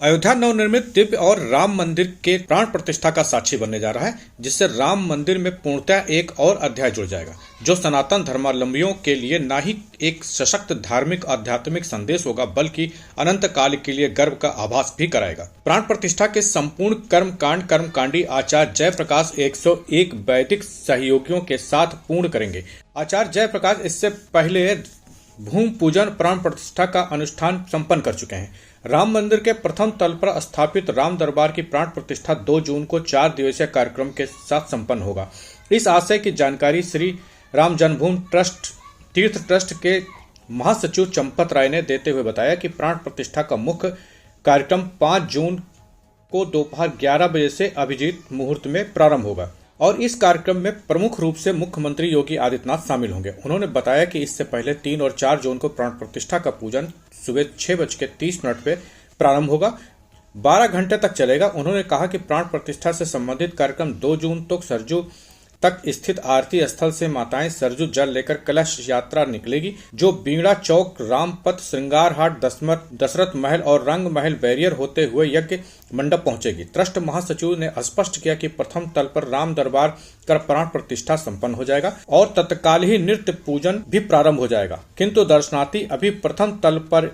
अयोध्या नवनिर्मित दिव्य और राम मंदिर के प्राण प्रतिष्ठा का साक्षी बनने जा रहा है, जिससे राम मंदिर में पूर्णतः एक और अध्याय जुड़ जाएगा, जो सनातन धर्मावलंबियों के लिए न ही एक सशक्त धार्मिक आध्यात्मिक संदेश होगा, बल्कि अनंत काल के लिए गर्व का आभास भी कराएगा। प्राण प्रतिष्ठा के संपूर्ण कर्मकांडी आचार्य जयप्रकाश 101 वैदिक सहयोगियों के साथ पूर्ण करेंगे। आचार्य जयप्रकाश इससे पहले भूमि पूजन प्राण प्रतिष्ठा का अनुष्ठान संपन्न कर चुके हैं। राम मंदिर के प्रथम तल पर स्थापित राम दरबार की प्राण प्रतिष्ठा 2 जून को 4 दिवसीय कार्यक्रम के साथ संपन्न होगा। इस आशय की जानकारी श्री राम जन्मभूमि तीर्थ ट्रस्ट के महासचिव चंपत राय ने देते हुए बताया कि प्राण प्रतिष्ठा का मुख्य कार्यक्रम 5 जून को दोपहर 11 बजे से अभिजीत मुहूर्त में प्रारंभ होगा और इस कार्यक्रम में प्रमुख रूप से मुख्यमंत्री योगी आदित्यनाथ शामिल होंगे। उन्होंने बताया कि इससे पहले 3 और 4 जून को प्राण प्रतिष्ठा का पूजन सुबह 6:30 पे प्रारंभ होगा, 12 घंटे तक चलेगा। उन्होंने कहा कि प्राण प्रतिष्ठा से संबंधित कार्यक्रम 2 जून तक सरजू तक स्थित आरती स्थल से माताएं सरजू जल लेकर कलश यात्रा निकलेगी, जो बीड़ा चौक, रामपथ, श्रृंगार हाट, दशरथ महल और रंग महल बैरियर होते हुए यज्ञ मंडप पहुंचेगी। ट्रस्ट महासचिव ने स्पष्ट किया कि प्रथम तल पर राम दरबार कर प्राण प्रतिष्ठा संपन्न हो जाएगा और तत्काल ही नृत्य पूजन भी प्रारंभ हो जाएगा, किंतु दर्शनार्थी अभी प्रथम तल पर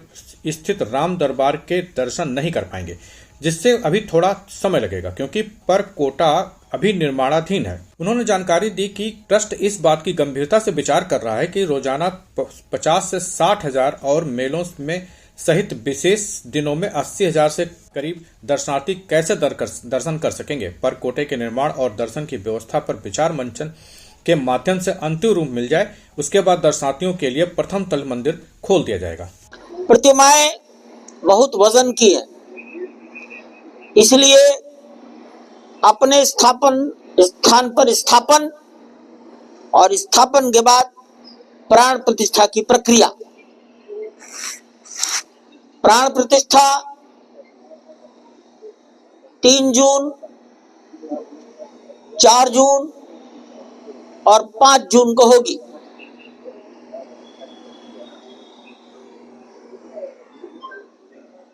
स्थित राम दरबार के दर्शन नहीं कर पाएंगे, जिससे अभी थोड़ा समय लगेगा, क्योंकि पर कोटा अभी निर्माणाधीन है। उन्होंने जानकारी दी कि ट्रस्ट इस बात की गंभीरता से विचार कर रहा है कि रोजाना 50 से 60 हजार और मेलों में सहित विशेष दिनों में 80 हजार से करीब दर्शनार्थी कैसे दर्शन कर सकेंगे। पर कोटे के निर्माण और दर्शन की व्यवस्था पर विचार मंचन के माध्यम से अंतिम रूप मिल जाए, उसके बाद दर्शनार्थियों के लिए प्रथम तल मंदिर खोल दिया जाएगा। प्रतिमाएं बहुत वजन की है, इसलिए अपने स्थान पर स्थापन और स्थापन के बाद प्राण प्रतिष्ठा की प्रक्रिया। प्राण प्रतिष्ठा 3 जून, 4 जून और 5 जून को होगी।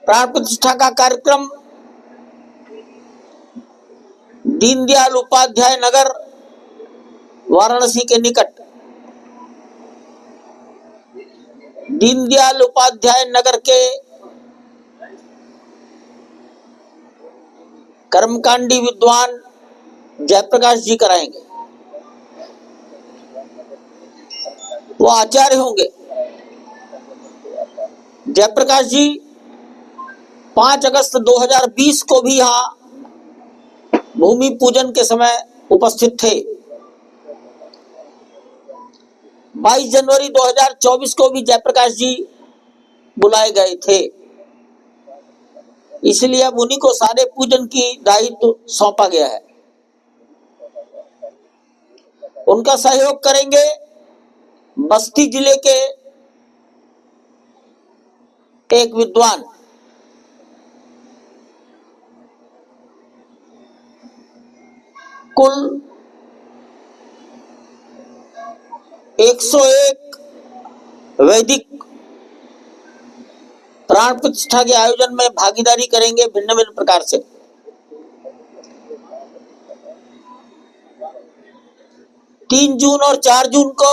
प्राण प्रतिष्ठा का कार्यक्रम दीनदयाल उपाध्याय नगर, वाराणसी के निकट दीनदयाल उपाध्याय नगर के कर्मकांडी विद्वान जयप्रकाश जी कराएंगे। वो आचार्य होंगे। जयप्रकाश जी 5 अगस्त 2020 को भी यहाँ भूमि पूजन के समय उपस्थित थे। 22 जनवरी 2024 को भी जयप्रकाश जी बुलाए गए थे, इसलिए अब उन्हीं को सारे पूजन की दायित्व सौंपा गया है। उनका सहयोग करेंगे बस्ती जिले के एक विद्वान। कुल 101 वैदिक प्राण प्रतिष्ठा के आयोजन में भागीदारी करेंगे भिन्न भिन्न प्रकार से। 3 जून और 4 जून को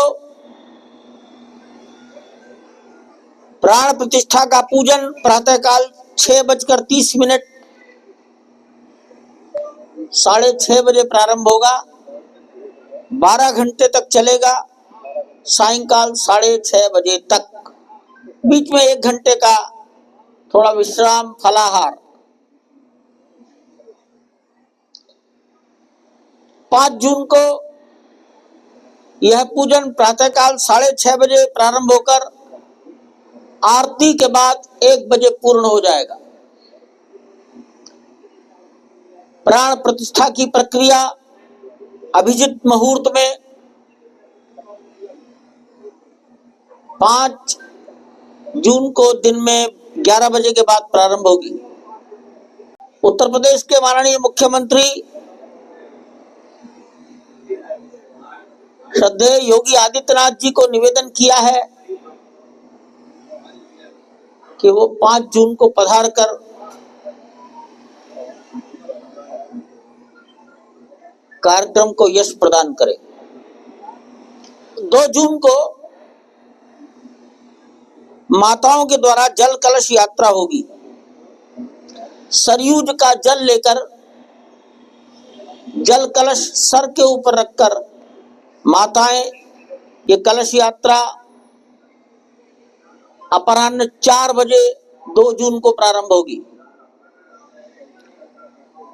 प्राण प्रतिष्ठा का पूजन प्रातःकाल 6:30 6:30 बजे प्रारंभ होगा, 12 घंटे तक चलेगा, सायंकाल 6:30 बजे तक। बीच में 1 घंटे का थोड़ा विश्राम, फलाहार। 5 जून को यह पूजन प्रातःकाल 6:30 बजे प्रारंभ होकर आरती के बाद 1 बजे पूर्ण हो जाएगा। प्राण प्रतिष्ठा की प्रक्रिया अभिजीत मुहूर्त में 5 जून को दिन में 11 बजे के बाद प्रारंभ होगी। उत्तर प्रदेश के माननीय मुख्यमंत्री श्रद्धेय योगी आदित्यनाथ जी को निवेदन किया है कि वो 5 जून को पधार कर कार्यक्रम को यश प्रदान करे। 2 जून को माताओं के द्वारा जल कलश यात्रा होगी। सरयू का जल लेकर जल कलश सर के ऊपर रखकर माताएं ये कलश यात्रा अपराह्न 4 बजे 2 जून को प्रारंभ होगी।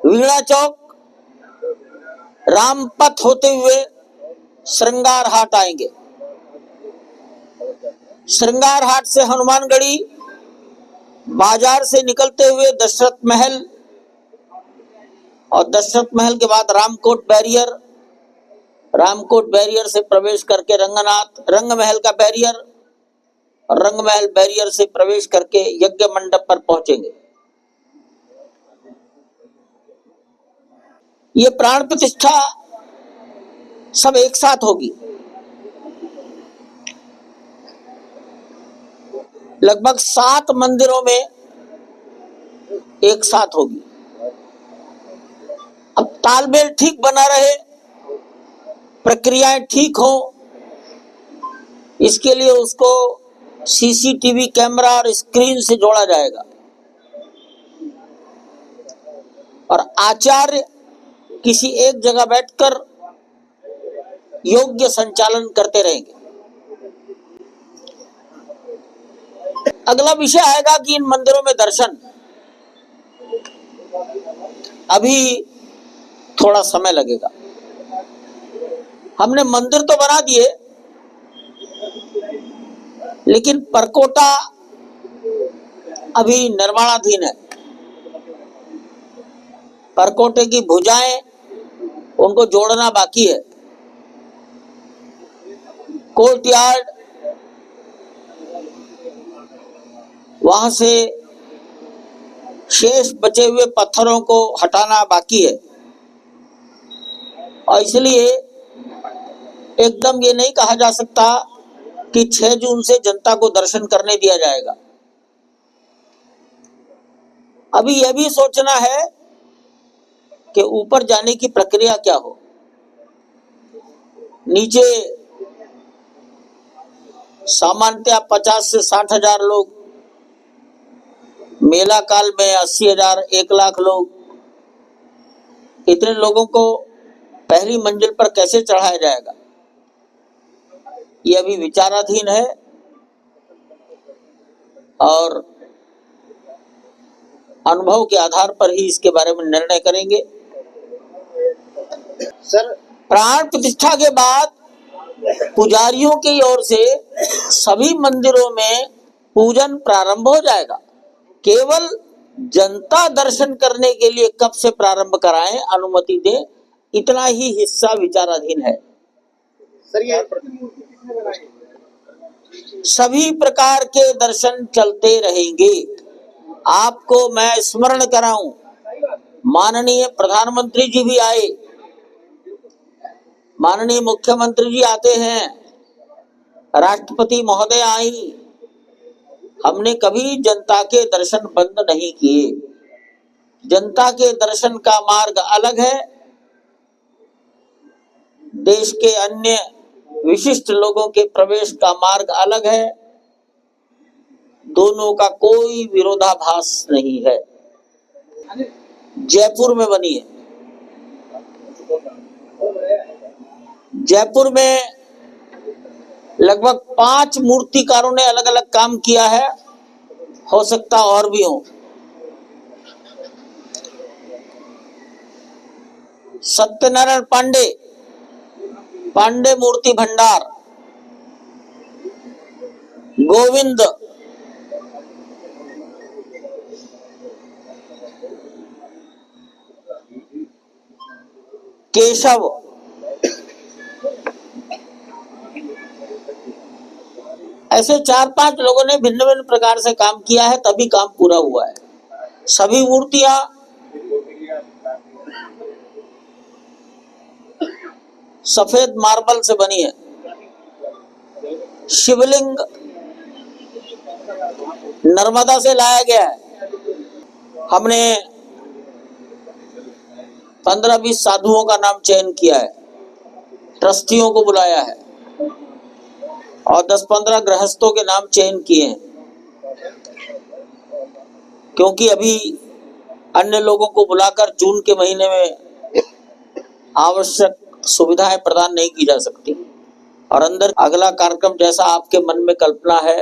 वीणा चौक रामपथ होते हुए श्रृंगार हाट आएंगे। श्रृंगार हाट से हनुमानगढ़ी बाजार से निकलते हुए दशरथ महल और दशरथ महल के बाद रामकोट बैरियर, रामकोट बैरियर से प्रवेश करके रंगनाथ रंग महल का बैरियर और रंग महल बैरियर से प्रवेश करके यज्ञ मंडप पर पहुंचेंगे। ये प्राण प्रतिष्ठा सब एक साथ होगी। लगभग 7 मंदिरों में एक साथ होगी। अब तालमेल ठीक बना रहे, प्रक्रियाएं ठीक हो, इसके लिए उसको सीसीटीवी कैमरा और स्क्रीन से जोड़ा जाएगा और आचार्य किसी एक जगह बैठकर योग्य संचालन करते रहेंगे। अगला विषय आएगा कि इन मंदिरों में दर्शन। अभी थोड़ा समय लगेगा। हमने मंदिर तो बना दिए, लेकिन परकोटा अभी निर्माणाधीन है। परकोटे की भुजाएं उनको जोड़ना बाकी है। कोर्टयार्ड वहां से शेष बचे हुए पत्थरों को हटाना बाकी है और इसलिए एकदम ये नहीं कहा जा सकता कि 6 जून से जनता को दर्शन करने दिया जाएगा। अभी यह भी सोचना है कि ऊपर जाने की प्रक्रिया क्या हो। नीचे सामान्यतः 50 से 60 हजार लोग, मेला काल में 80 हजार 1 लाख लोग, इतने लोगों को पहली मंजिल पर कैसे चढ़ाया जाएगा, यह अभी विचाराधीन है और अनुभव के आधार पर ही इसके बारे में निर्णय करेंगे। सर, प्राण प्रतिष्ठा के बाद पुजारियों की ओर से सभी मंदिरों में पूजन प्रारंभ हो जाएगा। केवल जनता दर्शन करने के लिए कब से प्रारंभ कराएं, अनुमति दें, इतना ही हिस्सा विचाराधीन है। सर ये सभी प्रकार के दर्शन चलते रहेंगे। आपको मैं स्मरण कराऊं, माननीय प्रधानमंत्री जी भी आए, माननीय मुख्यमंत्री जी आते हैं, राष्ट्रपति महोदय आई। हमने कभी जनता के दर्शन बंद नहीं किए। जनता के दर्शन का मार्ग अलग है, देश के अन्य विशिष्ट लोगों के प्रवेश का मार्ग अलग है। दोनों का कोई विरोधाभास नहीं है। जयपुर में बनी है। जयपुर में लगभग 5 मूर्तिकारों ने अलग अलग काम किया है, हो सकता और भी हो। सत्यनारायण पांडे, पांडे मूर्ति भंडार, गोविंद, केशव, ऐसे 4-5 लोगों ने भिन्न भिन्न प्रकार से काम किया है, तभी काम पूरा हुआ है। सभी मूर्तियां सफेद मार्बल से बनी है। शिवलिंग नर्मदा से लाया गया है। हमने 15-20 साधुओं का नाम चयन किया है, ट्रस्टियों को बुलाया है और 10-15 गृहस्थों के नाम चयन किए हैं, क्योंकि अभी अन्य लोगों को बुलाकर जून के महीने में आवश्यक सुविधाएं प्रदान नहीं की जा सकती। और अंदर अगला कार्यक्रम जैसा आपके मन में कल्पना है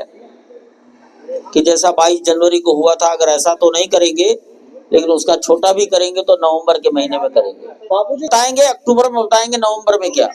कि जैसा 22 जनवरी को हुआ था, अगर ऐसा तो नहीं करेंगे, लेकिन उसका छोटा भी करेंगे तो नवंबर के महीने में करेंगे। बताएंगे, अक्टूबर में बताएंगे, नवंबर में क्या।